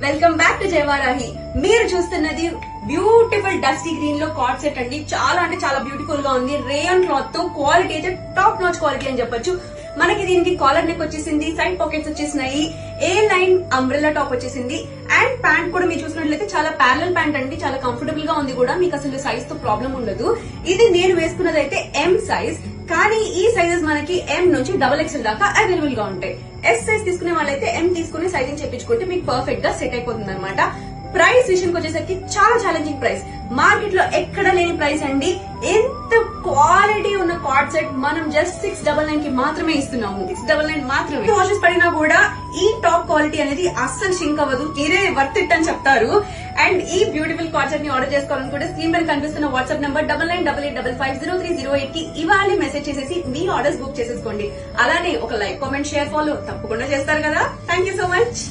Welcome back to జయవారాహి. మీరు చూస్తున్నది beautiful dusty green లో కార్డ్ సెట్ అండి. చాలా అంటే చాలా బ్యూటిఫుల్ గా ఉంది. రేయన్ క్లాత్ తో క్వాలిటీ అయితే టాప్ నాచ్ క్వాలిటీ అని చెప్పొచ్చు. మనకి దీనికి కాలర్ నెక్ వచ్చేసింది, సైడ్ పాకెట్స్ వచ్చేసినాయి, A9 అంబ్రెల్లా టాప్ వచ్చేసింది అండ్ ప్యాంట్ కూడా మీరు చూసినట్లయితే చాలా ప్యారలల్ ప్యాంట్ అండి. చాలా కంఫర్టబుల్ గా ఉంది కూడా, మీకు అసలు సైజ్ తో ప్రాబ్లం ఉండదు. ఇది నేను వేసుకున్నది అయితే M సైజ్, కానీ ఈ సైజెస్ మనకి M నుంచి XXL దాకా అవైలబుల్ గా ఉంటాయి. S సైజ్ తీసుకునే వాళ్ళైతే M తీసుకుని సైజింగ్ చేయించుకుంటే మీకు పర్ఫెక్ట్ గా సెట్ అయిపోతుంది అనమాట. ప్రైస్ విషయానికి వచ్చేసరికి చాలా ఛాలెంజింగ్ ప్రైస్, మార్కెట్ లో ఎక్కడ లేని ప్రైస్ అండి. ఎంత క్వాలిటీ ఉన్న కార్డ్ సెట్ మనం జస్ట్ 699 కి మాత్రమే ఇస్తున్నాము. 699 మాత్రమే. వాషెస్ పడినా కూడా ఈ టాప్ క్వాలిటీ అనేది అస్సలు షింక్ అవ్వదు. ఇదే వర్త్ ఇట్ అని చెప్తారు. అండ్ ఈ బ్యూటిఫుల్ కార్డ్ సెట్ ని ఆర్డర్ చేసుకోవాలనుకుంటే స్క్రీన్ పైన కనిపిస్తున్న వాట్సాప్ నంబర్ 9988550308 కి ఇవాళ మెసేజ్ చేసేసి మీ ఆర్డర్స్ బుక్ చేసేసుకోండి. అలానే ఒక లైక్, కామెంట్, షేర్, ఫాలో తప్పకుండా చేస్తారు కదా. Thank you so much.